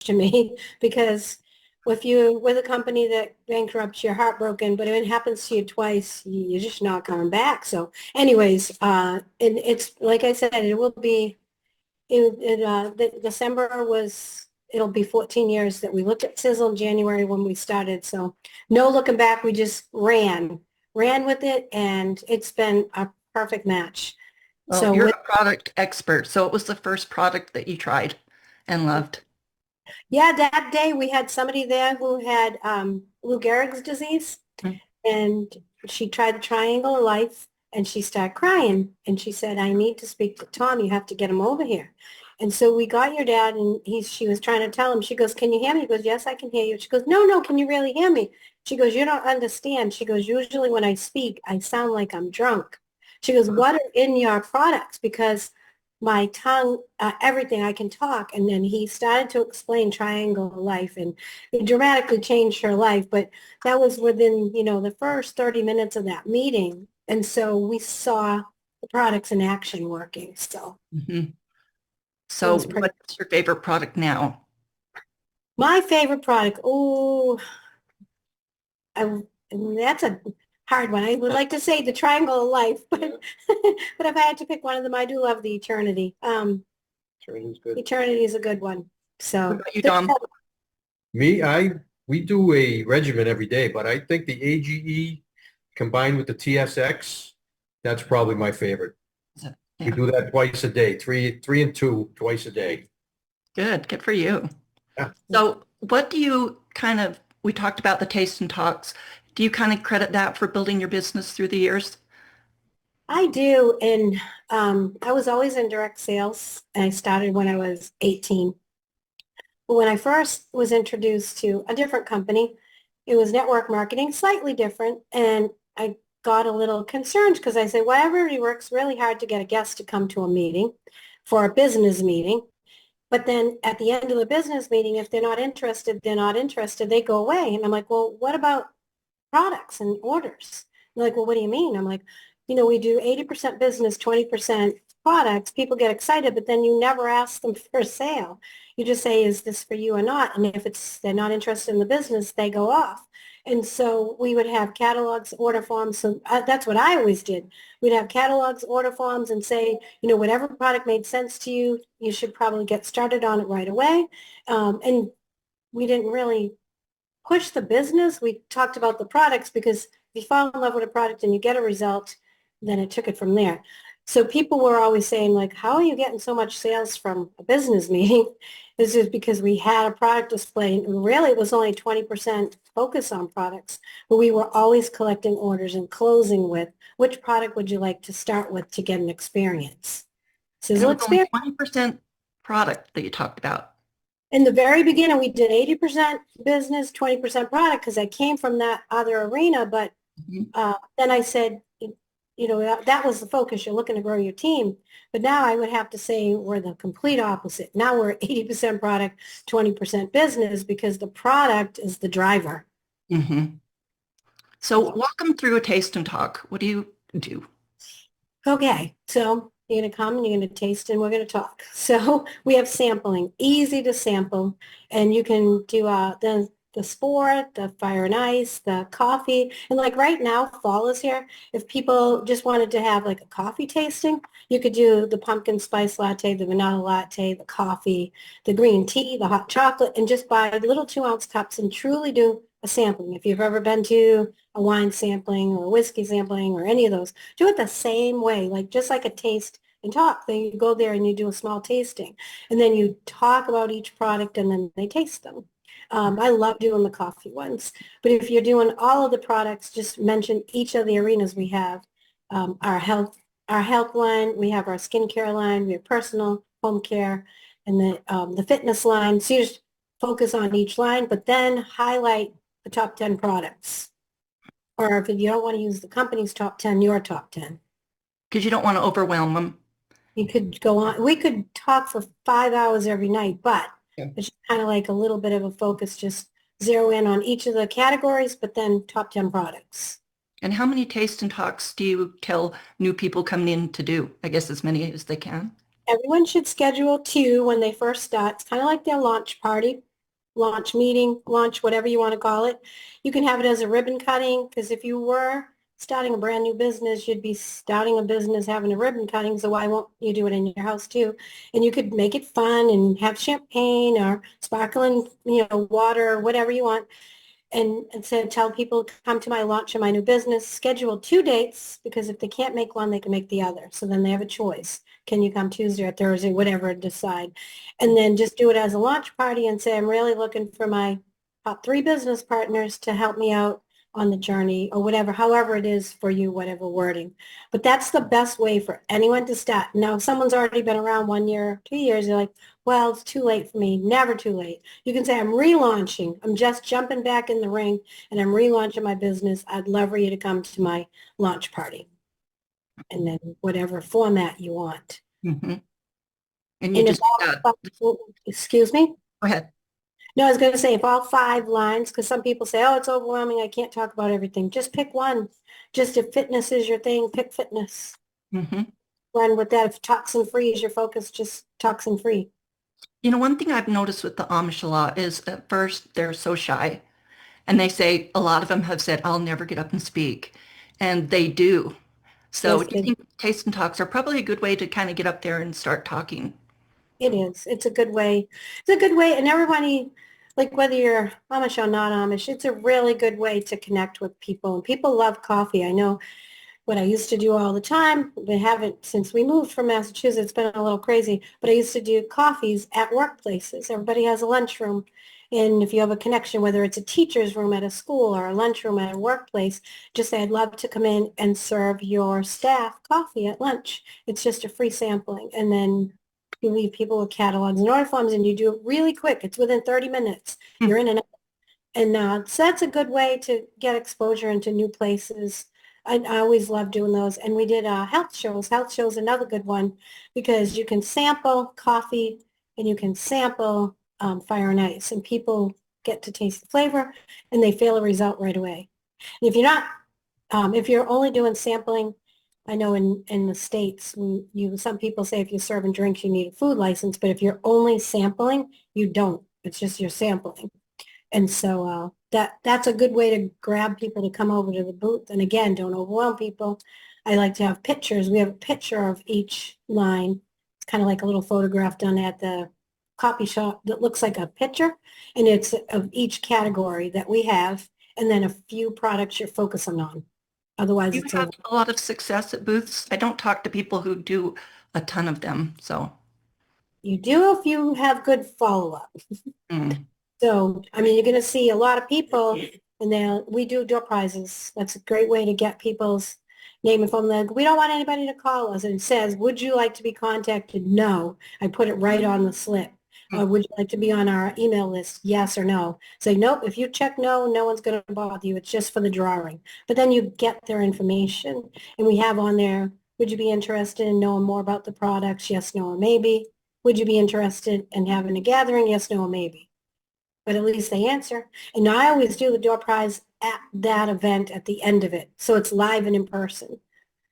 to me because if you're with a company that bankrupts, you're heartbroken, but if it happens to you twice, you're just not coming back. So anyways, and it's like I said, it will be, December was, it'll be 14 years that we looked at Sizzle in January when we started. So no looking back, we just ran with it, and it's been a perfect match. Well, So you're with a product expert, so it was the first product that you tried and loved. Yeah, that day we had somebody there who had Lou Gehrig's disease, Mm. and she tried the Triangle of Life, and she started crying, and she said, "I need to speak to Tom. You have to get him over here." And so we got your dad, and she was trying to tell him. She goes, "Can you hear me?" He goes, "Yes, I can hear you." She goes, "No, no, can you really hear me?" She goes, "You don't understand." She goes, "Usually when I speak, I sound like I'm drunk." She goes, "What are in your products?" Because my tongue, everything, I can talk. And then he started to explain Triangle Life, and it dramatically changed her life. But that was within, the first 30 minutes of that meeting. And so we saw the products in action working. So Mhm. it So was pretty. what's your favorite product now? My favorite product, oh, that's a hard one. I would like to say the Triangle of Life, but but if I had to pick one of them, I do love the Eternity. Training's good. Eternity is a good one. What So about you, there's Dom? Me, we do a regimen every day, but I think the AGE combined with the TSX, that's probably my favorite. We Yeah, do that twice a day, three and two, twice a day. good for you. Yeah. So what do you we talked about the taste and talks. Do you kind of credit that for building your business through the years? I do, and I was always in direct sales, and I started when I was 18. But when I first was introduced to a different company, it was network marketing, slightly different, and I got a little concerned because I said, well, everybody works really hard to get a guest to come to a meeting for a business meeting. But then at the end of the business meeting, if they're not interested, they're not interested, they go away. And I'm like, well, what about products and orders? They're like, well, what do you mean? I'm like, we do 80% business, 20% products. People get excited, but then you never ask them for a sale. You just say, is this for you or not? And if they're not interested in the business, they go off. And so we would have catalogs, order forms. So that's what I always did. We'd have catalogs, order forms, and say, whatever product made sense to you, you should probably get started on it right away. And we didn't really push the business. We talked about the products because if you fall in love with a product and you get a result, then it took it from there. So people were always saying, like, how are you getting so much sales from a business meeting? This is because we had a product display, and really it was only 20% focus on products, but we were always collecting orders and closing with, which product would you like to start with to get an experience? And it Sizzle was only experience. 20% product that you talked about. In the very beginning, we did 80% business, 20% product because I came from that other arena. But Mhm. then I said, that was the focus. You're looking to grow your team. But now I would have to say we're the complete opposite. Now we're 80% product, 20% business because the product is the driver. Mhm. So walk them through a taste and talk. What do you do? Okay, so you're going to come and you're going to taste and we're going to talk. So we have sampling, easy to sample, and you can do the sport, the fire and ice, the coffee. And like right now, fall is here. If people just wanted to have like a coffee tasting, you could do the pumpkin spice latte, the vanilla latte, the coffee, the green tea, the hot chocolate, and just buy little 2-ounce cups and truly do a sampling. If you've ever been to a wine sampling or a whiskey sampling or any of those, do it the same way, like just like a taste and talk. Then you go there and you do a small tasting, and then you talk about each product, and then they taste them. I love doing the coffee ones, but if you're doing all of the products, just mention each of the arenas we have. Our health line, we have our skincare line, we have personal home care, and the fitness line. So you just focus on each line, but then highlight the top 10 products. Or if you don't want to use the company's top 10, your top 10. Because you don't want to overwhelm them. You could go on. We could talk for 5 hours every night, but Yeah. it's kind of like a little bit of a focus, just zero in on each of the categories, but then top 10 products. And how many taste and talks do you tell new people coming in to do? I guess as many as they can. Everyone should schedule 2 when they first start. It's kind of like their launch party. launch meeting, launch, whatever you want to call it. You can have it as a ribbon cutting, because if you were starting a brand new business, you'd be starting a business having a ribbon cutting, so why won't you do it in your house too? And you could make it fun and have champagne or sparkling, water or whatever you want. And so tell people to come to my launch of my new business, schedule 2 dates, because if they can't make one, they can make the other. So then they have a choice. Can you come Tuesday or Thursday, whatever, decide. And then just do it as a launch party and say, I'm really looking for my top 3 business partners to help me out on the journey, or whatever, however it is for you, whatever wording. But that's the best way for anyone to start. Now, if someone's already been around 1 year, 2 years, you're like, well, it's too late for me. Never too late. You can say, I'm relaunching. I'm just jumping back in the ring and I'm relaunching my business. I'd love for you to come to my launch party. And then whatever format you want. Mm-hmm. And you And if just do that. excuse me? Go ahead. No, I was going to say, if all 5 lines, because some people say, oh, it's overwhelming, I can't talk about everything. Just pick one. Just if fitness is your thing, pick fitness. Mm-hmm. Run with that. If toxin free is your focus, just toxin free. One thing I've noticed with the Amish a lot is at first they're so shy. And they say, a lot of them have said, I'll never get up and speak. And they do. So Yes, do you think taste and talks are probably a good way to kind of get up there and start talking? it is. It's a good way. It's a good way. And everybody, like whether you're Amish or not Amish, it's a really good way to connect with people. And people love coffee. I know what I used to do all the time. We haven't since we moved from Massachusetts. It's been a little crazy, but I used to do coffees at workplaces. Everybody has a lunchroom. And if you have a connection, whether it's a teacher's room at a school or a lunchroom at a workplace, just say, I'd love to come in and serve your staff coffee at lunch. It's just a free sampling. And then you leave people with catalogs and order forms, and you do it really quick. It's within 30 minutes. Hmm. You're in and out. And so that's a good way to get exposure into new places. I always love doing those. And we did health shows. Health shows another good one, because you can sample coffee and you can sample fire and ice, and people get to taste the flavor and they feel a result right away. And if you're not, if you're only doing sampling, I know in the States, some people say if you're serving drinks, you need a food license, but if you're only sampling, you don't. It's just you're sampling. And so that's a good way to grab people to come over to the booth. And again, don't overwhelm people. I like to have pictures. We have a picture of each line. It's kind of like a little photograph done at the copy shop that looks like a picture. And it's of each category that we have, and then a few products you're focusing on. Otherwise, You it's have over. a lot of success at booths. I don't talk to people who do a ton of them. So, You do if you have good follow-up. mm. So, I mean, you're going to see a lot of people, and then we do door prizes. That's a great way to get people's name and phone. Like, we don't want anybody to call us. And it says, would you like to be contacted? No. I put it right on the slip. Mm. Would you like to be on our email list? Yes or no. Say, nope, if you check no, no one's going to bother you. It's just for the drawing. But then you get their information. And we have on there, would you be interested in knowing more about the products? Yes, no, or maybe. Would you be interested in having a gathering? Yes, no, or maybe. But at least they answer. And I always do the door prize at that event at the end of it. So it's live and in person.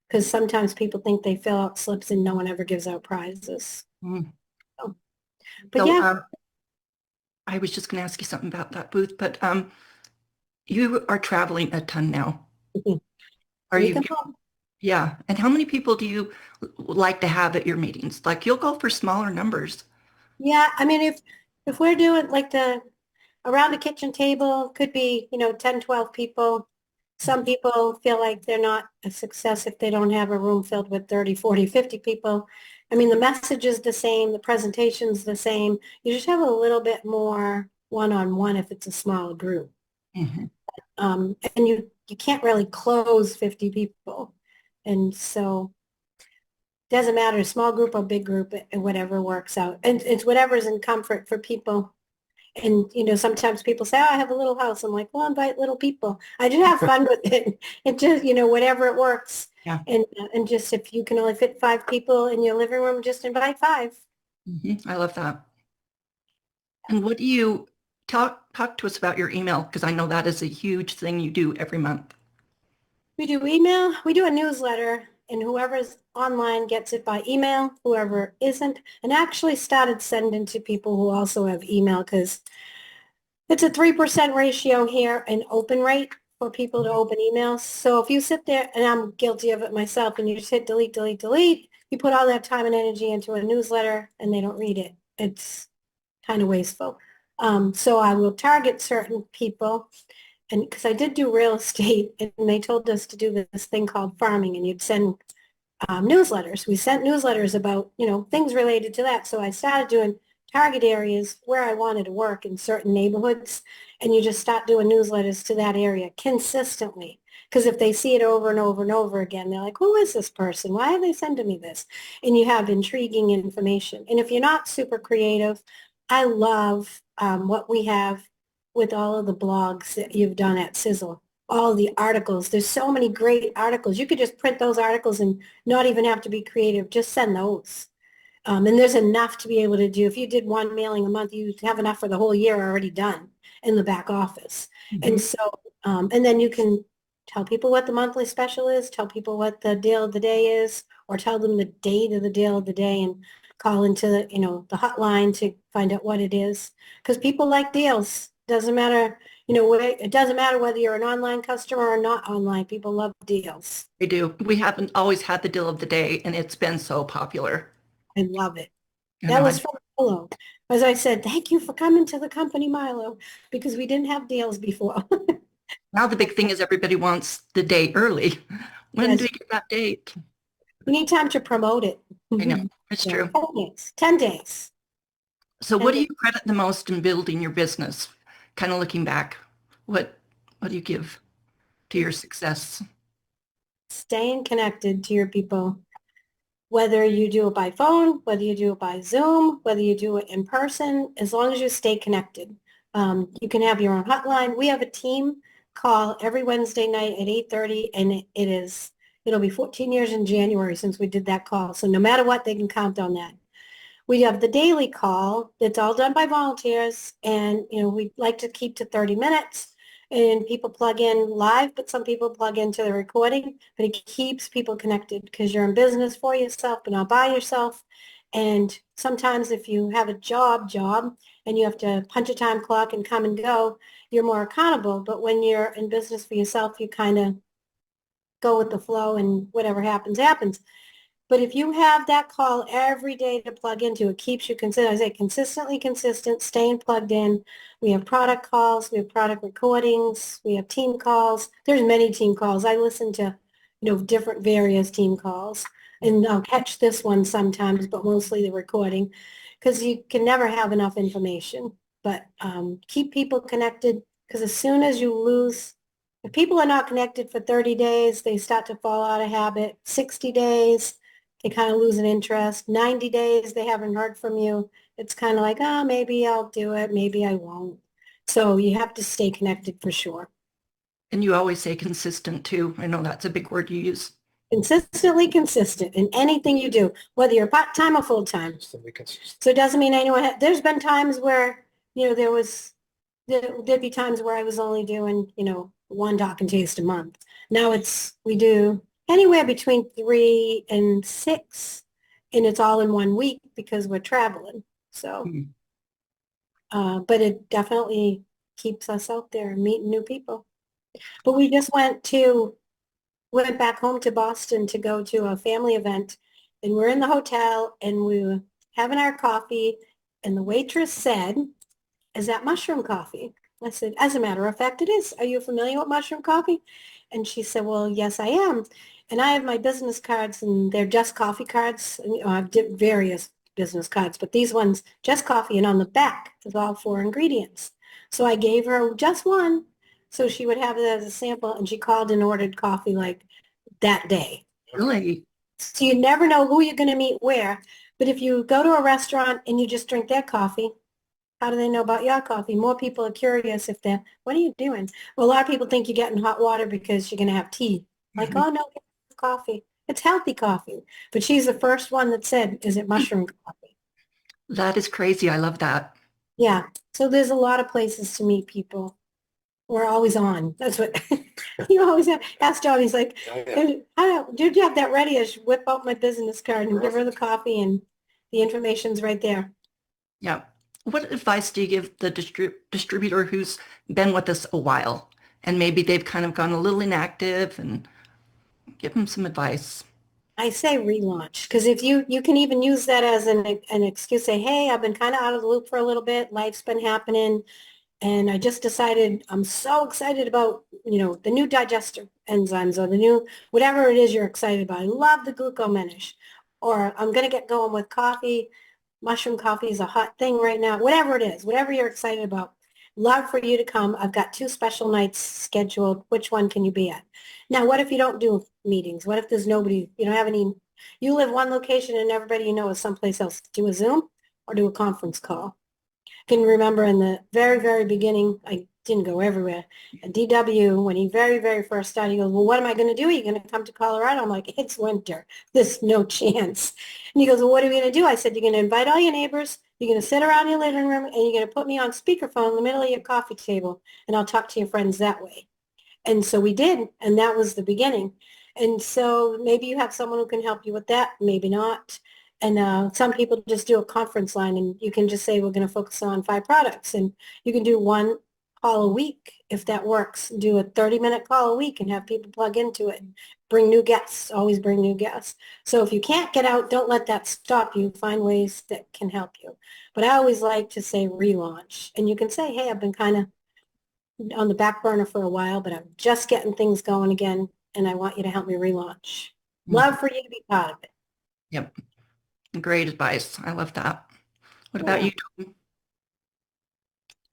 Because sometimes people think they fill out slips and no one ever gives out prizes. Mm. So, but So, yeah. I was just going to ask you something about that booth, but you are traveling a ton now. Are We you? can help. Yeah. And how many people do you like to have at your meetings? Like you'll go for smaller numbers. Yeah, I mean, if we're doing like around the kitchen table, could be, 10, 12 people. Some people feel like they're not a success if they don't have a room filled with 30, 40, 50 people. I mean, the message is the same, the presentation's the same. You just have a little bit more one-on-one if it's a smaller group. Mhm. And you can't really close 50 people. And so it doesn't matter, small group or big group, whatever works out. And it's whatever's in comfort for people. And, sometimes people say, oh, I have a little house. I'm like, well, invite little people. I just have fun with it. It just, whatever it works. Yeah. And just if you can only fit 5 people in your living room, just invite 5. I love that. And what do you talk to us about your email? Because I know that is a huge thing you do every month. We do email. We do a newsletter. And whoever's online gets it by email, whoever isn't. And actually started sending to people who also have email, because It's a 3% ratio here in open rate for people to open emails. So if you sit there, and I'm guilty of it myself, and you just hit delete, delete, delete, you put all that time and energy into a newsletter and they don't read it. It's kind of wasteful. So I will target certain people, and because I did do real estate, and they told us to do this thing called farming, and you'd send newsletters. We sent newsletters about, things related to that. So I started doing target areas where I wanted to work in certain neighborhoods, and you just start doing newsletters to that area consistently. Because if they see it over and over and over again, they're like, who is this person? Why are they sending me this? And you have intriguing information. And if you're not super creative, I love what we have with all of the blogs that you've done at Sizzle, all the articles. There's so many great articles. You could just print those articles and not even have to be creative. Just send those. And there's enough to be able to do. If you did one mailing a month, you have enough for the whole year already done in the back office. And so, and then you can tell people what the monthly special is, tell people what the deal of the day is, or tell them the date of the deal of the day and call into the hotline to find out what it is. Because people like deals. Doesn't matter, it doesn't matter whether you're an online customer or not online. People love deals. We do. We haven't always had the deal of the day, and it's been so popular. I love it. You That know, was from Milo. As I said, thank you for coming to the company, Milo, because we didn't have deals before. now the big thing is everybody wants the day early. When Yes. do we get that date? We need time to promote it. I know, it's Yeah, true. 10 days. 10 days. So 10 what do days. you credit the most in building your business? Kind of looking back, what do you give to your success? Staying connected to your people, whether you do it by phone, whether you do it by Zoom, whether you do it in person, as long as you stay connected. You can have your own hotline. We have a team call every Wednesday night at 8:30, and it'll be 14 years in January since we did that call. So no matter what, they can count on that. We have the daily call that's all done by volunteers, and we like to keep to 30 minutes, and people plug in live, but some people plug into the recording, but it keeps people connected because you're in business for yourself but not by yourself. And sometimes if you have a job and you have to punch a time clock and come and go, you're more accountable. But when you're in business for yourself, you kind of go with the flow and whatever happens, happens. But if you have that call every day to plug into, it keeps you consistent. I say consistently consistent, staying plugged in. We have product calls, we have product recordings, we have team calls. There's many team calls. I listen to, different various team calls, and I'll catch this one sometimes, but mostly the recording, because you can never have enough information. But keep people connected, because as soon as you lose, if people are not connected for 30 days, they start to fall out of habit. 60 days, they kind of lose an interest. 90 days, they haven't heard from you. It's kind of like, oh, maybe I'll do it. Maybe I won't. So you have to stay connected for sure. And you always say consistent too. I know that's a big word you use. Consistently consistent in anything you do, whether you're part-time or full-time. Instantly consistent. So it doesn't mean anyone, there's been times where, there'd be times where I was only doing, one talk and taste a month. Now we do anywhere between 3 and 6, and it's all in one week because we're traveling. So, but it definitely keeps us out there and meeting new people. But we just went back home to Boston to go to a family event, and we're in the hotel and we were having our coffee, and the waitress said, "Is that mushroom coffee?" I said, "As a matter of fact, it is. Are you familiar with mushroom coffee?" And she said, "Well, yes, I am. And I have my business cards, and they're just coffee cards. And, I've various business cards, but these ones, just coffee. And on the back is all 4 ingredients." So I gave her just one, so she would have it as a sample, and she called and ordered coffee like that day. Really? So you never know who you're going to meet where. But if you go to a restaurant and you just drink their coffee, how do they know about your coffee? More people are curious if what are you doing? Well, a lot of people think you're getting hot water because you're going to have tea. Like, oh, no, it's coffee. It's healthy coffee. But she's the first one that said, is it mushroom coffee? That is crazy. I love that. Yeah. So there's a lot of places to meet people. We're always on. That's what you always have. Ask John. He's like, did you have that ready? I should whip out my business card and give her the coffee, and the information's right there. Yeah. what advice do you give the distributor who's been with us a while and maybe they've kind of gone a little inactive, and give them some advice? I say relaunch because if you can even use that as an excuse. Say, hey, I've been kind of out of the loop for a little bit. Life's been happening. And I just decided I'm so excited about, the new digestive enzymes or the new, whatever it is you're excited about. I love the glucomenish. Or I'm going to get going with coffee. Mushroom coffee is a hot thing right now. Whatever it is, whatever you're excited about. Love for you to come. I've got 2 special nights scheduled. Which one can you be at? Now, what if you don't do meetings? What if there's nobody, you don't have any, you live one location and everybody you know is someplace else? Do a Zoom or do a conference call? Can remember in the very, very beginning, I didn't go everywhere. At DW, when he very, very first started, he goes, well, what am I going to do? Are you going to come to Colorado? I'm like, it's winter. There's no chance. And he goes, well, what are we going to do? I said, you're going to invite all your neighbors. You're going to sit around your living room and you're going to put me on speakerphone in the middle of your coffee table and I'll talk to your friends that way. And so we did. And that was the beginning. And so maybe you have someone who can help you with that. Maybe not. And some people just do a conference line and you can just say, we're going to focus on 5 products. And you can do 1 call a week if that works. Do a 30-minute call a week and have people plug into it. Bring new guests. Always bring new guests. So if you can't get out, don't let that stop you. Find ways that can help you. But I always like to say relaunch. And you can say, hey, I've been kind of on the back burner for a while, but I'm just getting things going again. And I want you to help me relaunch. Love for you to be part of it. Yep. Great advice. I love that. What about you, Tom?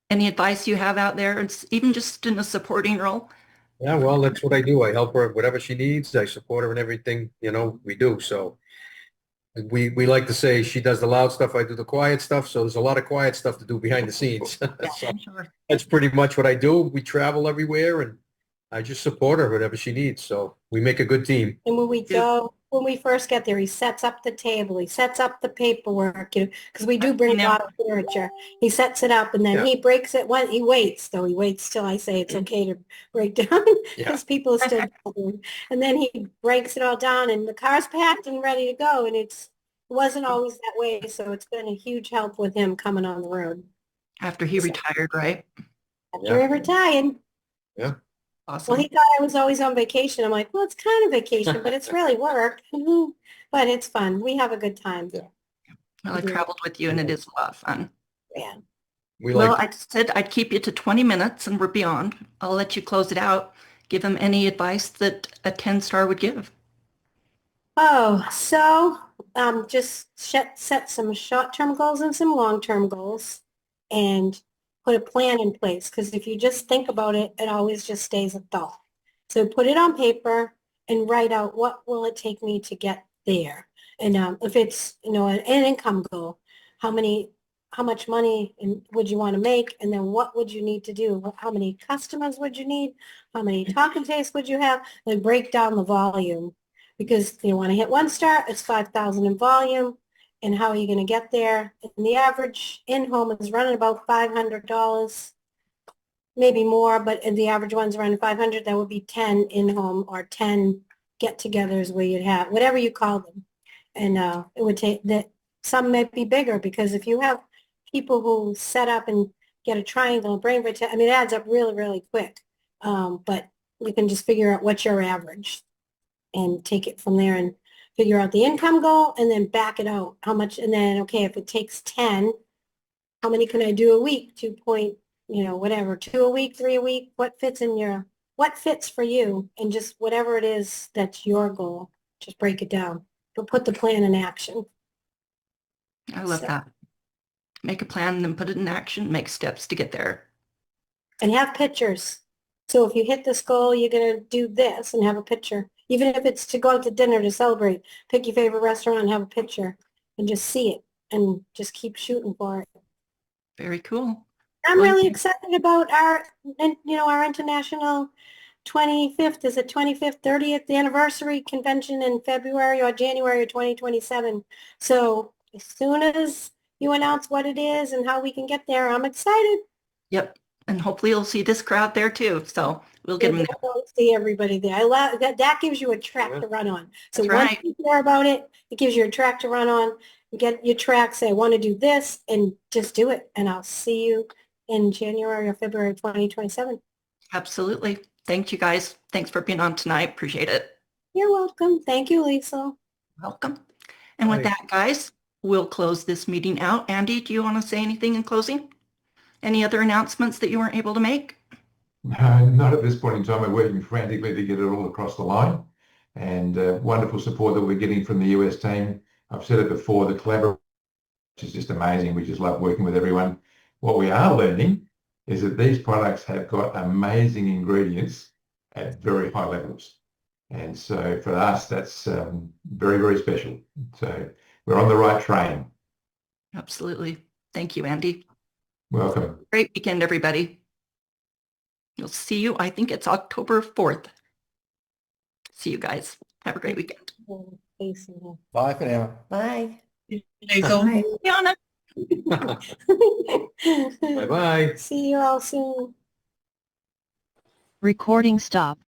Any advice you have out there? It's even just in a supporting role. Yeah, well, that's what I do. I help her whatever she needs. I support her in everything, we do. So we like to say she does the loud stuff, I do the quiet stuff. So there's a lot of quiet stuff to do behind the scenes. So Sure. that's pretty much what I do. We travel everywhere and I just support her whatever she needs. So we make a good team. And when we first get there, he sets up the table, he sets up the paperwork, because we do bring a lot of furniture. He sets it up and then he breaks it when he waits, though. He waits till I say it's okay to break down because people are still gathering. And then he breaks it all down and the car's packed and ready to go. And it wasn't always that way. So it's been a huge help with him coming on the road. After he retired, right? After he retired. Yeah. Awesome. Well, he thought I was always on vacation. I'm like, well, it's kind of vacation, but it's really work. But it's fun. We have a good time. Yeah. Well, I traveled with you and it is a lot of fun. Yeah. Well, I said I'd keep you to 20 minutes and we're beyond. I'll let you close it out. Give them any advice that a 10-star would give. Oh, so just set some short-term goals and some long-term goals and put a plan in place. Because if you just think about it, it always just stays a thought. So put it on paper and write out what will it take me to get there. And if it's, an income goal, how much money would you want to make? And then what would you need to do? How many customers would you need? How many talking tastes would you have? Then break down the volume. Because you want to hit 1 star, it's 5,000 in volume. And how are you going to get there? And the average in-home is running about $500, maybe more, but the average one's running 500. That would be 10 in-home or 10 get-togethers where you'd have, whatever you call them. And it would take that. Some may be bigger because if you have people who set up and get a triangle, brain rota- I mean, it adds up really, really quick. But you can just figure out what's your average and take it from there and figure out the income goal and then back it out. How much, and then, okay, if it takes 10, how many can I do a week? 2 point, whatever, 2 a week, 3 a week, what fits for you? And just whatever it is that's your goal, just break it down. But put the plan in action. I love that. Make a plan, then put it in action, make steps to get there. And have pictures. So if you hit this goal, you're going to do this and have a picture. Even if it's to go out to dinner to celebrate, pick your favorite restaurant and have a picture and just see it and just keep shooting for it. Very cool. I'm really excited about our international 25th, is it 25th, 30th anniversary convention in February or January of 2027. So as soon as you announce what it is and how we can get there, I'm excited. Yep. And hopefully you'll see this crowd there too. So we'll get them there. We'll see everybody there. I love that. That gives you a track to run on. So That's right. once you care about it, it gives you a track to run on. get your track, say, I want to do this, and just do it. And I'll see you in January or February 2027. Absolutely. Thank you guys. Thanks for being on tonight. Appreciate it. You're welcome. Thank you, Lisa. Welcome. And with Bye. that, guys, we'll close this meeting out. Andy, do you want to say anything in closing? Any other announcements that you weren't able to make? No, not at this point in time. We're working frantically to get it all across the line, and wonderful support that we're getting from the US team. I've said it before, the collaboration is just amazing. We just love working with everyone. What we are learning is that these products have got amazing ingredients at very high levels. And so for us, that's very, very special. So we're on the right train. Absolutely. Thank you, Andy. Welcome. Great weekend, everybody. You'll see you, I think it's October 4th. See you guys. Have a great weekend. Bye for now. Bye. Bye. Yana. Bye-bye. See you all soon. Recording stopped.